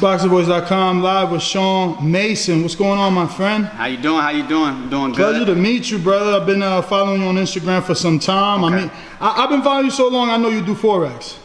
Boxingvoice.com, live with Sean Mason. What's going on, my friend? How you doing? How you doing? I'm doing good. Pleasure to meet you, brother. I've been following you on Instagram for some time. Okay. I mean, I've been following you so long, I know you do Forex.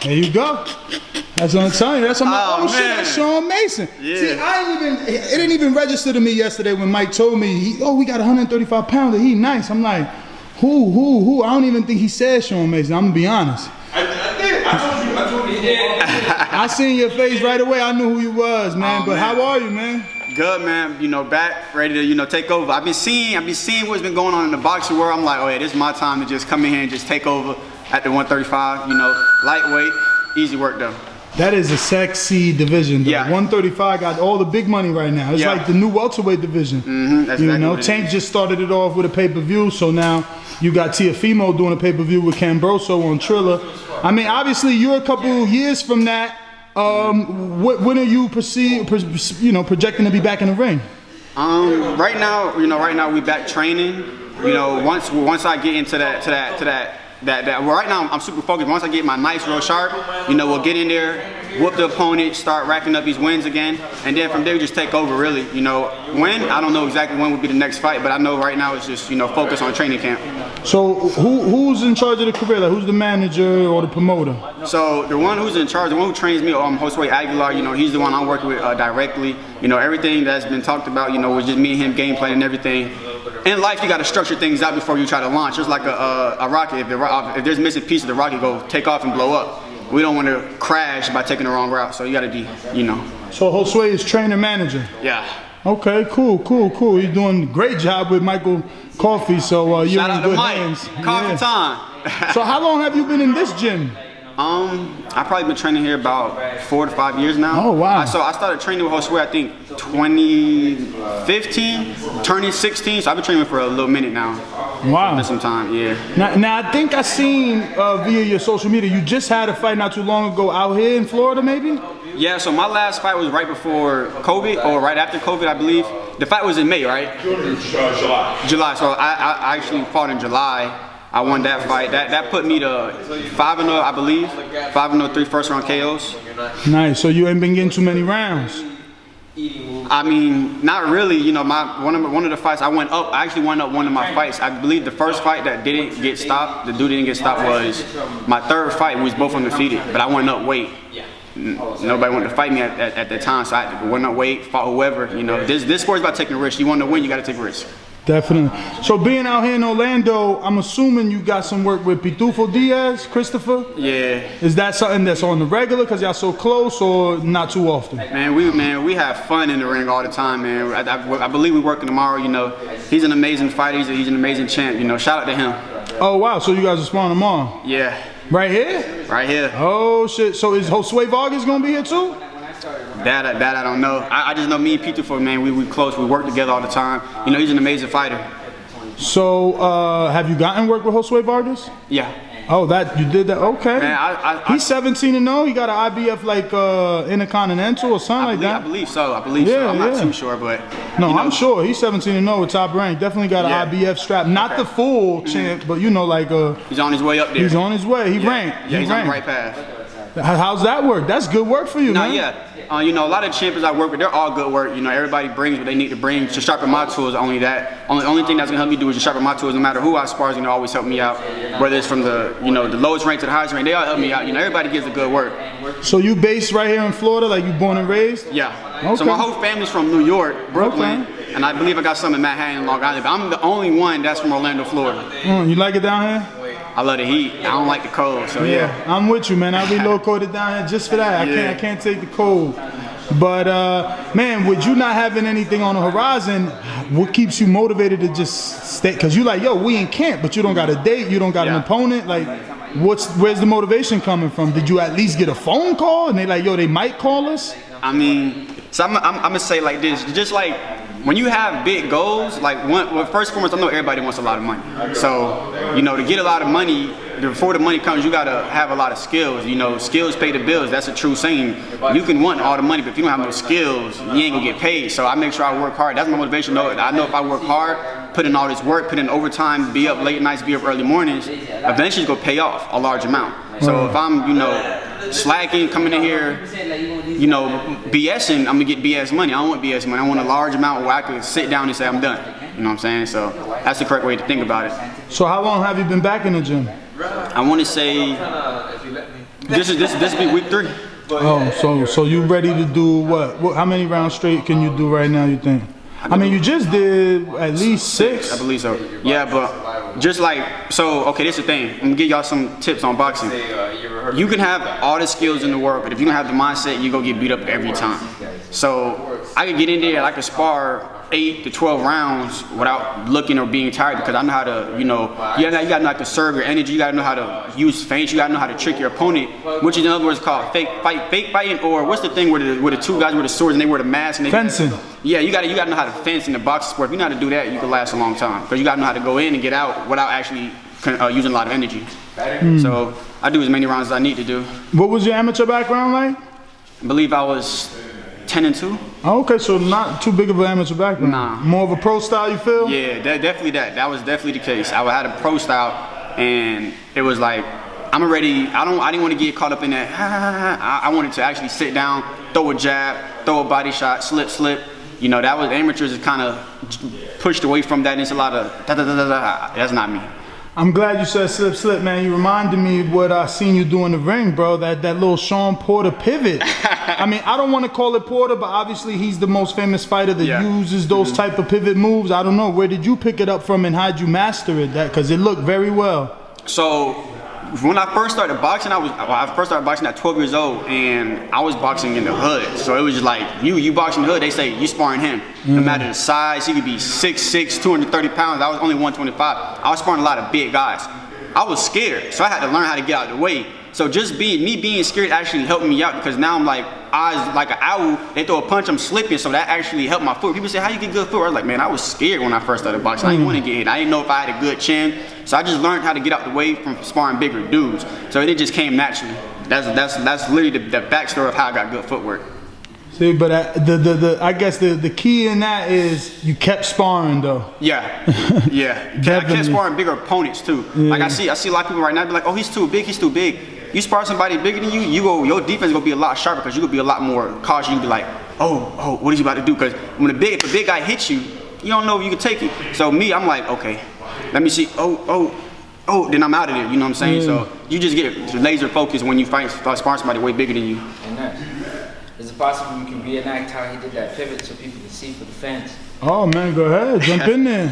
There you go. That's what I'm telling you. That's what I'm like, shit, that's Sean Mason. Yeah. See, it didn't even register to me yesterday when Mike told me, we got 135 pounds and he nice. I'm like, who? I don't even think he said Sean Mason. I'm gonna be honest. I did. I told you. I seen your face right away. I knew who you was, man. But how are you, man? Good, man. You know, back, ready to, take over. I've been seeing what's been going on in the boxing world. I'm like, oh yeah, this is my time to just come in here and just take over at the 135. Lightweight, easy work though. That is a sexy division, though. Yeah. 135 got all the big money right now. It's like the new welterweight division. That's exactly Tank just started it off with a pay-per-view, so now you got Teofimo doing a pay-per-view with Cambroso on Triller. I mean, obviously, you're a couple years from that. When are you projecting to be back in the ring? Right now we back training. Once I get into that. Well, right now I'm super focused. Once I get my nice real sharp, we'll get in there, whoop the opponent, start racking up these wins again, and then from there we just take over. Really, when I don't know exactly when would be the next fight, but I know right now it's just focus on training camp. So who's in charge of the career? Like, who's the manager or the promoter? So the one who's in charge, the one who trains me, Josue Aguilar. He's the one I'm working with directly. Everything that's been talked about, was just me and him game planning and everything. In life, you got to structure things out before you try to launch. Just like a rocket. If there's missing piece of the rocket, go take off and blow up. We don't want to crash by taking the wrong route. So you got to be, So Josue is trainer manager. Yeah. Okay, cool. You're doing a great job with Michael Coffey. So you're in good hands. Coffee time. So how long have you been in this gym? I've probably been training here about 4 to 5 years now. Oh, wow. So I started training with Josue, I think, 2015, turning 16. So I've been training for a little minute now. Wow. For some time, yeah. Now I think I seen via your social media, you just had a fight not too long ago out here in Florida, maybe? Yeah, so my last fight was right before COVID, or right after COVID, I believe. The fight was in May, right? July. So I actually fought in July. I won that fight. That put me to 5-0, I believe. 5-0, 3 first round KOs. Nice. So you ain't been getting too many rounds. I mean, not really. One of the fights I actually won up one of my fights. I believe the first fight that didn't get stopped, the dude didn't get stopped, was my third fight. We was both undefeated, but I went up weight. Nobody wanted to fight me at that time, so I had to went up weight, fought whoever. This sport's about taking a risk. You want to win, you got to take a risk. Definitely. So being out here in Orlando, I'm assuming you got some work with Pitufo Diaz, Christopher? Yeah. Is that something that's on the regular because y'all so close, or not too often? Man, we have fun in the ring all the time, man. I believe we're working tomorrow. He's an amazing fighter. He's an amazing champ. Shout out to him. Oh wow, so you guys are sparring tomorrow? Yeah. Right here? Right here. Oh shit. So is Josue Vargas gonna be here too? That I don't know. I just know me and Pitufo, man, we close. We work together all the time. He's an amazing fighter. So, have you gotten work with Josue Vargas? Yeah. Oh, you did that? Okay. Man, he's 17-0. He got an IBF like Intercontinental or something like that. I believe so. I'm not too sure, but no, I'm sure he's 17-0 with top rank. Definitely got an IBF strap. Not the full champ, but he's on his way up there. He's on his way. He ranked. Yeah, he's on the right path. How's that work? That's good work for you, man. Yeah. A lot of champions I work with, they're all good work. Everybody brings what they need to bring to sharpen my tools. Only thing that's gonna help me do is just sharpen my tools. No matter who I spar is gonna always help me out. Whether it's from the the lowest rank to the highest rank, they all help me out. Everybody gives a good work. So you based right here in Florida, like you born and raised? Yeah. Okay. So my whole family's from New York, Brooklyn, and I believe I got some in Manhattan and Long Island. But I'm the only one that's from Orlando, Florida. You like it down here? I love the heat. I don't like the cold, so yeah. I'm with you, man. I relocated down here just for that. I can't take the cold. But man, with you not having anything on the horizon, what keeps you motivated to just stay? Because you like, we in camp, but you don't got a date, you don't got an opponent. Like, where's the motivation coming from? Did you at least get a phone call and they like, they might call us? I mean, so I'm gonna say like this, just like when you have big goals, like first and foremost, I know everybody wants a lot of money. So, to get a lot of money, before the money comes, you gotta have a lot of skills. Skills pay the bills. That's a true saying. You can want all the money, but if you don't have no skills, you ain't gonna get paid. So I make sure I work hard. That's my motivation. I know if I work hard, put in all this work, put in overtime, be up late nights, be up early mornings, eventually it's gonna pay off a large amount. So if I'm, slacking, coming in here, you know, BSing, I'm gonna get BS money. I don't want BS money. I want a large amount where I can sit down and say I'm done. You know what I'm saying? So that's the correct way to think about it. So how long have you been back in the gym? I want to say this be week 3. Oh, so you ready to do what? How many rounds straight can you do right now, you think? I mean, you just did at least 6. I believe so. Yeah, but just like, so, okay, this is the thing. I'm gonna give y'all some tips on boxing. You can have all the skills in the world, but if you don't have the mindset, you gonna get beat up every time. So I could get in there, I could spar 8 to 12 rounds without looking or being tired, because I know how to, you know, you gotta know how to conserve your energy, you gotta know how to use feints, you gotta know how to trick your opponent, which is in other words called fake fighting, or what's the thing where the 2 guys with the swords and they wear the mask and they fencing. Yeah, you gotta know how to fence in the boxing sport. If you know how to do that, you can last a long time, because you gotta know how to go in and get out without actually using a lot of energy. So I do as many rounds as I need to do. What was your amateur background like? I believe I was 10-2. Oh, okay, so not too big of an amateur background. Nah. More of a pro style, you feel? Yeah, definitely that. That was definitely the case. I had a pro style, and it was like, I'm already, I didn't want to get caught up in that. I wanted to actually sit down, throw a jab, throw a body shot, slip. You know, that was, amateurs is kind of pushed away from that, and it's a lot of da-da-da-da-da. That's not me. I'm glad you said slip, man. You reminded me of what I seen you do in the ring, bro. That little Sean Porter pivot. I mean, I don't want to call it Porter, but obviously he's the most famous fighter that uses those type of pivot moves. I don't know, where did you pick it up from and how'd you master it? Because it looked very well. So when I first started boxing, I first started boxing at 12 years old, and I was boxing in the hood. So it was just like, you boxing in the hood, they say you sparring him. No matter the size, he could be 6'6", 230 pounds. I was only 125. I was sparring a lot of big guys. I was scared, so I had to learn how to get out of the way. So just me being scared actually helped me out, because now I'm like, eyes like an owl, they throw a punch, I'm slipping, so that actually helped my foot. People say, how you get good foot? I was like, man, I was scared when I first started boxing. I didn't want to get hit. I didn't know if I had a good chin. So I just learned how to get out the way from sparring bigger dudes. So it just came naturally. That's literally the backstory of how I got good footwork. See, but I guess the key in that is you kept sparring though. Yeah. I kept sparring bigger opponents too. Yeah. Like I see a lot of people right now be like, oh, he's too big. You spar somebody bigger than you, your defense is gonna be a lot sharper, because you gonna be a lot more cautious. You can be like, oh, what is he about to do? Because if a big guy hits you, you don't know if you can take it. So me, I'm like, okay, let me see. Oh, then I'm out of there. You know what I'm saying? So you just get laser focused when you start sparring somebody way bigger than you. Is it possible you can reenact how he did that pivot so people can see for the fans? Oh man, go ahead, jump in there.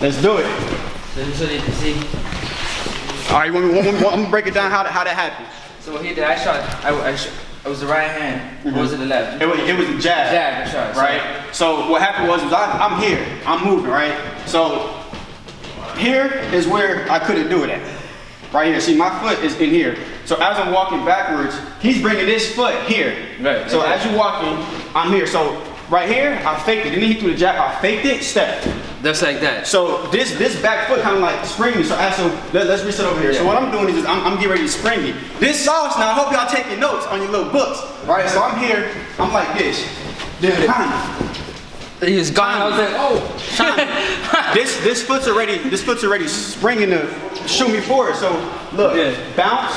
Let's do it. So they can see. All right, I'm gonna break it down how that happened. So he did. I shot. It was the right hand. Or was it the left? It was the jab. Jab, shot. Right. So what happened was I'm here. I'm moving. Right. So here is where I couldn't do it at. Right here. See, my foot is in here. So as I'm walking backwards, he's bringing this foot here. Right. So as you're walking, I'm here. So right here, I faked it. Then he threw the jab. I faked it. Step. Just like that. So this back foot kind of like springing. So let's reset over here. Yeah. So what I'm doing is I'm getting ready to spring it. This sauce, now I hope y'all taking notes on your little books. Right? So I'm here, I'm like this. Then he was gone. I was like, oh. this foot's already springing to shoot me forward. So look, bounce.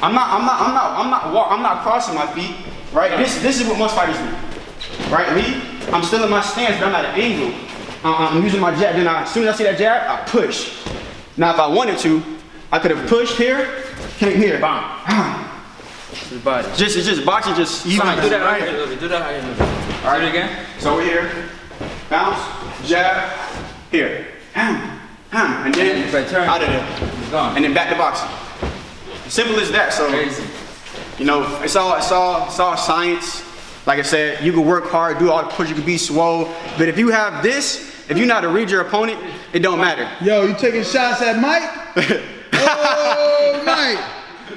I'm not crossing my feet. Right? This is what most fighters do. Right? Me, I'm still in my stance, but I'm at an angle. I'm using my jab, then as soon as I see that jab, I push. Now if I wanted to, I could have pushed here, came here, bam. The body. It's just boxing, just even. Do that right here. Do that right here. All right, again. So we're here, bounce, jab, here, and then turn out of there, gone. and then back to boxing. Simple as that. So, you know, it's all science. Like I said, you can work hard, do all the push, you can be swole, but if you have this, if you know how to read your opponent, it don't matter. Yo, you taking shots at Mike? Oh, Mike.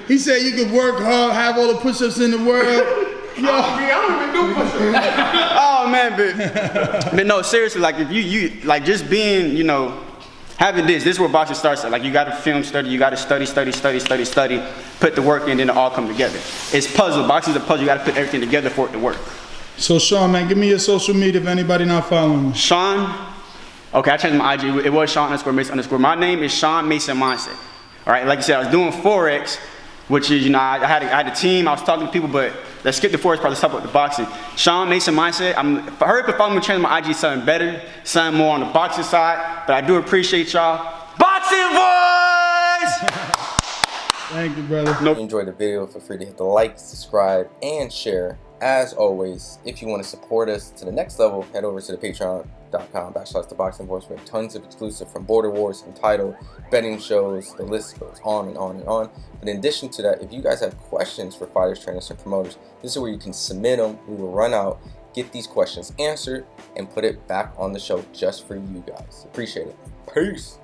He said you could work hard, have all the push-ups in the world. Yo. I don't even do push-ups. Oh man, but no, seriously, like if you like just being, you know, having this is where boxing starts at. Like you gotta film study, you gotta study, put the work in, then it all come together. It's puzzle, boxing's a puzzle, you gotta put everything together for it to work. So Sean, man, give me your social media if anybody not following you. Sean, okay, I changed my IG, it was Sean_Mason_. My name is Sean Mason Mindset. All right, like I said, I was doing Forex, which is, you know, I had a team, I was talking to people, but let's skip the forest part, let's talk about the boxing. Sean Mason Mindset, I heard if I'm training my IG something better, something more on the boxing side, but I do appreciate y'all. Boxing Voice! Thank you, brother. If you enjoyed the video, feel free to hit the like, subscribe, and share. As always, if you want to support us to the next level, head over to the patreon.com/ThaBoxingVoice. We have tons of exclusive from Border Wars, Entitled, betting shows, the list goes on and on and on. But in addition to that, if you guys have questions for fighters, trainers, and promoters, this is where you can submit them. We will run out, get these questions answered, and put it back on the show just for you guys. Appreciate it. Peace.